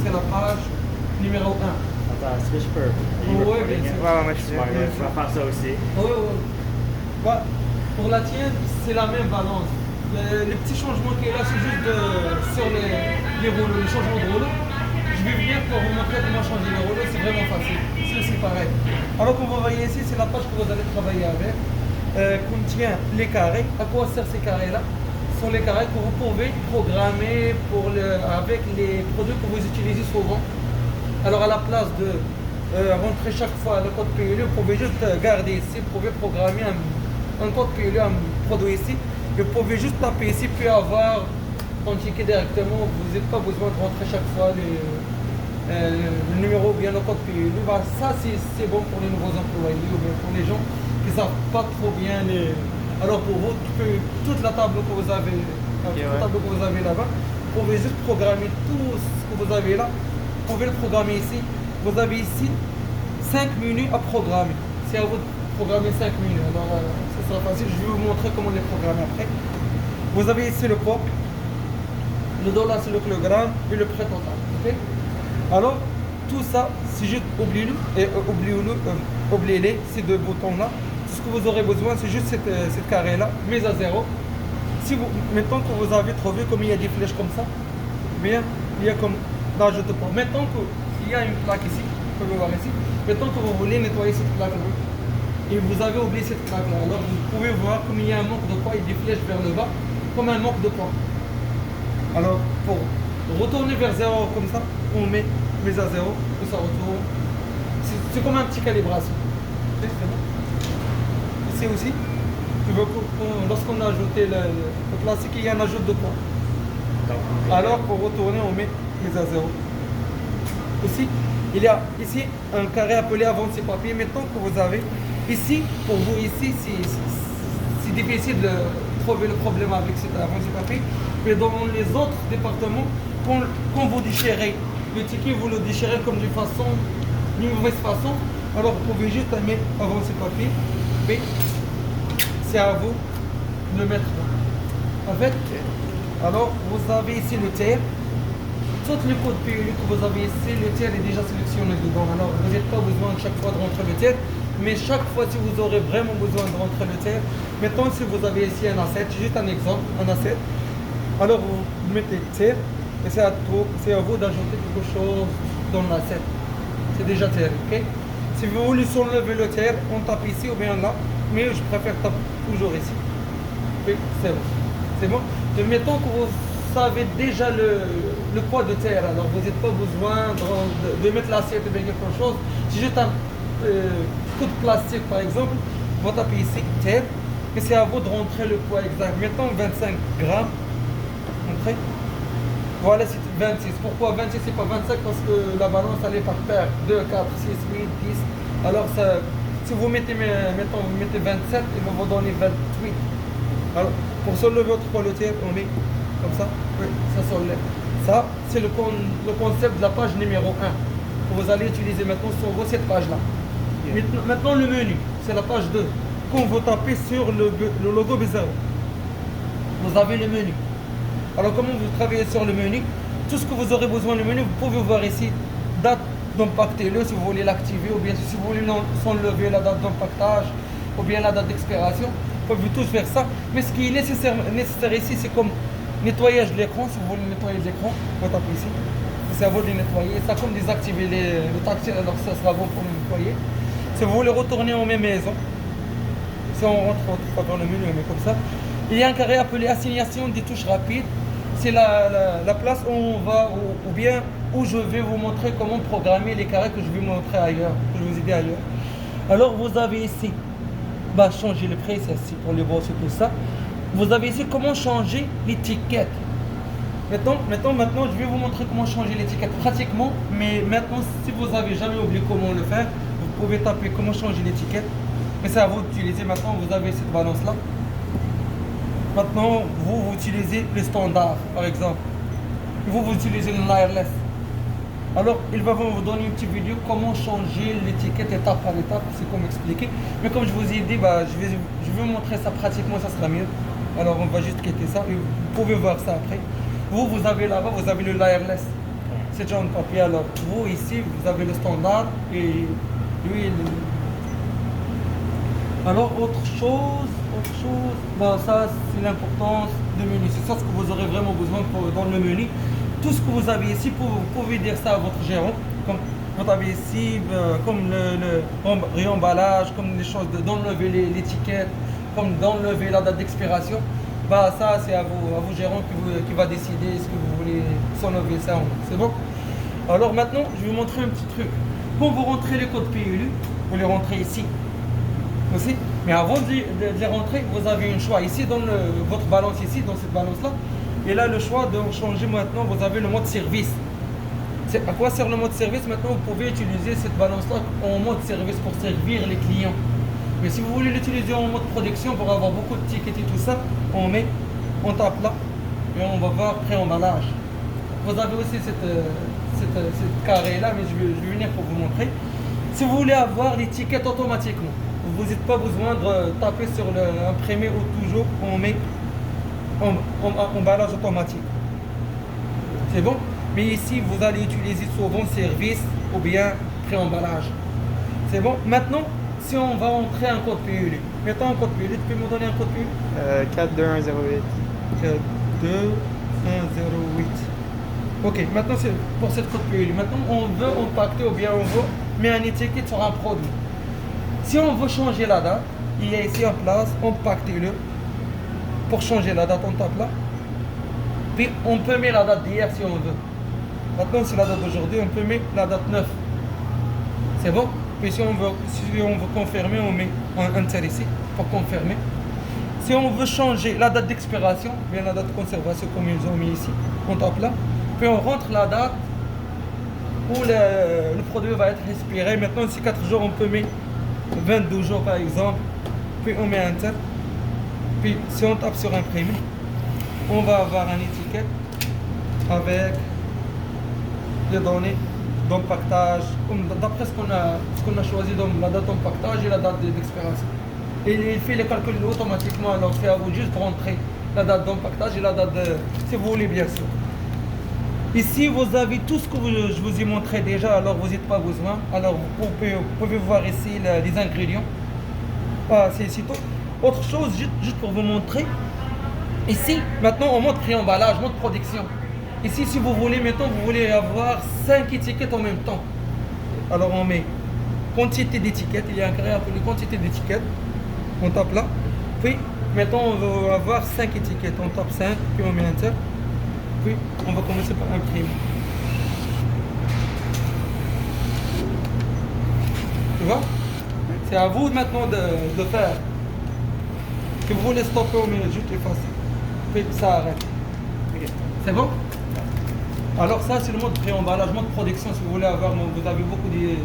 c'est la page numéro 1. Attends, est-ce que je peux? Ouais, bien sûr. Ouais, moi je suis smart, je vais faire ça aussi. Ouais. Bah, pour la tienne, c'est la même balance. Les petits changements qu'il y a là, c'est juste sur les rouleaux, les changements de rouleaux. Je vais venir pour vous montrer comment changer les rouleaux, c'est vraiment facile. C'est aussi pareil. Alors comme vous voyez ici, c'est la page que vous allez travailler avec. Contient les carrés. À quoi servent ces carrés-là? Ce sont les carrés que vous pouvez programmer avec les produits que vous utilisez souvent. Alors à la place de rentrer chaque fois le code PLU, vous pouvez juste garder ici, vous pouvez programmer un code PLU, un produit ici. Vous pouvez juste taper ici, puis avoir ton ticket directement. Vous n'avez pas besoin de rentrer chaque fois le numéro ou bien le code PLU. Bah, ça, c'est bon pour les nouveaux employés ou bien pour les gens qui ne savent pas trop bien Alors pour vous, toute la table que vous avez, table que vous avez là-bas, vous pouvez juste programmer tout ce que vous avez là. Vous pouvez le programmer ici. Vous avez ici 5 menus à programmer. C'est à vous de programmer 5 menus. Alors, ça sera facile. Je vais vous montrer comment les programmer après. Vous avez ici le poids. Le dollar, c'est le kilogramme et le prêt total. Okay? Alors, tout ça, c'est juste oubliez-les, ces deux boutons-là. Tout ce que vous aurez besoin, c'est juste cette carré-là, mise à zéro. Si vous, maintenant que vous avez trouvé comme il y a des flèches comme ça, bien, il y a comme d'ajout de poids. Maintenant qu'il y a une plaque ici, vous pouvez voir ici, maintenant que vous voulez nettoyer cette plaque-là, et vous avez oublié cette plaque-là, alors vous pouvez voir comme il y a un manque de poids et des flèches vers le bas, comme un manque de poids. Alors, pour retourner vers zéro comme ça, on met mise à zéro, et ça retourne. C'est comme un petit calibration. C'est bon. Ici aussi, lorsqu'on a ajouté le classique, il y a un ajout de poids. Alors, pour retourner, on met mise à zéro. Aussi, il y a ici un carré appelé avancé papier. Maintenant que vous avez ici, pour vous ici, c'est difficile de trouver le problème avec cet avancé papier. Mais dans les autres départements, quand vous déchirez le ticket, vous le déchirez comme d'une mauvaise façon. Alors vous pouvez juste mettre avancé papier. Mais c'est à vous de le mettre là. En fait, alors vous avez ici le tiers. Tout le code PLU que vous avez ici, le tiers est déjà sélectionné dedans. Alors vous n'avez pas besoin chaque fois de rentrer le tiers. Mais chaque fois, si vous aurez vraiment besoin de rentrer le tiers, mettons si vous avez ici un A7, juste un exemple, un A7. Alors vous mettez tiers et c'est à vous d'ajouter quelque chose dans l'A7. C'est déjà tiers, ok? Si vous voulez soulever le tiers, on tape ici ou bien là. Mais je préfère taper toujours ici. Oui, c'est bon. C'est bon. Et mettons que vous savez déjà le poids de terre, alors vous n'avez pas besoin de mettre l'assiette ou bien quelque chose. C'est juste un coup de plastique par exemple. Vous tapez ici terre et c'est à vous de rentrer le poids exact. Mettons 25 grammes. Entrez. Voilà, c'est 26. Pourquoi 26 c'est pas 25? Parce que la balance elle est par paire. 2, 4, 6, 8, 10. Alors ça. Si vous mettez, mettons, vous mettez 27, il va vous donner 28. Alors, pour soulever votre poids le tiers, on met comme ça. Oui, ça soulève. Ça, c'est le concept de la page numéro 1 que vous allez utiliser maintenant sur cette page-là. Yeah. Maintenant, le menu, c'est la page 2. Quand vous tapez sur le logo Bizarro, vous avez le menu. Alors, comment vous travaillez sur le menu? Tout ce que vous aurez besoin du menu, vous pouvez voir ici, date d'impacter-le si vous voulez l'activer, ou bien si vous voulez s'enlever la date d'impactage, ou bien la date d'expiration. Vous pouvez tous faire ça. Mais ce qui est nécessaire ici, c'est comme nettoyage de l'écran. Si vous voulez nettoyer l'écran, vous tapez ici. C'est à vous de le nettoyer. Ça comme désactiver le tactile, alors ça sera bon pour le nettoyer. Si vous voulez retourner en même maison, si on rentre dans le menu, on met comme ça. Il y a un carré appelé assignation des touches rapides. C'est la place où on va, ou bien où je vais vous montrer comment programmer les carrés que je vais montrer ailleurs, que je vais vous aider ailleurs. Alors vous avez ici, changer le prix, c'est ici pour les bourses et tout ça. Vous avez ici comment changer l'étiquette. Maintenant, je vais vous montrer comment changer l'étiquette pratiquement, mais maintenant, si vous avez jamais oublié comment le faire, vous pouvez taper comment changer l'étiquette. Mais c'est à vous d'utiliser. Maintenant, vous avez cette balance-là. Maintenant, vous utilisez le standard, par exemple. Vous utilisez le wireless. Alors, il va vous donner une petite vidéo comment changer l'étiquette étape par étape, c'est comme expliquer. Mais comme je vous ai dit, je vais vous montrer ça pratiquement, ça sera mieux. Alors, on va juste quitter ça et vous pouvez voir ça après. Vous avez là-bas, vous avez le wireless. c'est déjà un papier. Alors, vous, ici, vous avez le standard et lui, alors, autre chose, bon, ça, c'est l'importance du menu. C'est ça ce que vous aurez vraiment besoin dans le menu. Tout ce que vous avez ici, vous pouvez dire ça à votre gérant. Comme vous avez ici, comme le réemballage, comme les choses d'enlever l'étiquette, comme d'enlever la date d'expiration. Bah, ça, c'est à vos gérants qui va décider ce que vous voulez s'enlever ça. C'est bon? Alors maintenant, je vais vous montrer un petit truc. Quand vous rentrez les codes PLU, vous les rentrez ici. Aussi. Mais avant de les rentrer, vous avez un choix ici dans votre balance ici, dans cette balance là. Et là le choix de changer maintenant, vous avez le mode service. À quoi sert le mode service? Maintenant vous pouvez utiliser cette balance là en mode service pour servir les clients. Mais si vous voulez l'utiliser en mode production pour avoir beaucoup de tickets et tout ça, on tape là et on va voir pré-emballage. Vous avez aussi cette carré là, mais je vais venir pour vous montrer. Si vous voulez avoir l'étiquette automatiquement, vous n'avez pas besoin de taper sur l'imprimer ou toujours on met emballage automatique. C'est bon? Mais ici vous allez utiliser souvent service ou bien pré-emballage. C'est bon? Maintenant, si on va entrer un code PLU, mettons un code PLU, tu peux me donner un code PLU? 42108. 42108. Ok, maintenant c'est pour cette code PLU. Maintenant on veut impacter ou bien on veut mettre une étiquette sur un produit. Si on veut changer la date, il est ici en place, impactez-le. Pour changer la date, on tape là. Puis on peut mettre la date d'hier si on veut. Maintenant c'est la date d'aujourd'hui, on peut mettre la date 9. C'est bon? Puis si on veut confirmer, on met un enter ici pour confirmer. Si on veut changer la date d'expiration, bien la date de conservation comme ils ont mis ici, on tape là. Puis on rentre la date où le produit va être expiré. Maintenant si 4 jours, on peut mettre 22 jours par exemple, puis on met enter, puis si on tape sur imprimer, on va avoir une étiquette avec les données d'empaquetage, d'après ce qu'on a choisi, donc la date d'empaquetage et la date d'expiration. Et il fait les calculs automatiquement, alors c'est à vous juste de rentrer la date d'empaquetage et la date si vous voulez bien sûr. Ici, vous avez tout ce que je vous ai montré déjà, alors vous n'êtes pas besoin. Alors, vous pouvez voir ici les ingrédients. Ah, c'est ici tout. Autre chose, juste pour vous montrer. Ici, maintenant, on montre pré-emballage, mode production. Ici, si vous voulez, maintenant, vous voulez avoir 5 étiquettes en même temps. Alors, on met quantité d'étiquettes. Il y a un carré appelé quantité d'étiquettes. On tape là. Puis, maintenant, on va avoir 5 étiquettes. On tape 5, puis on met enter. Puis, on va commencer par imprimer. Tu vois? C'est à vous maintenant de faire. Si vous voulez stopper, on met juste effacer. Puis, ça arrête. C'est bon? Alors ça, c'est le mode pré-emballage, mode production. Si vous voulez avoir, vous avez beaucoup de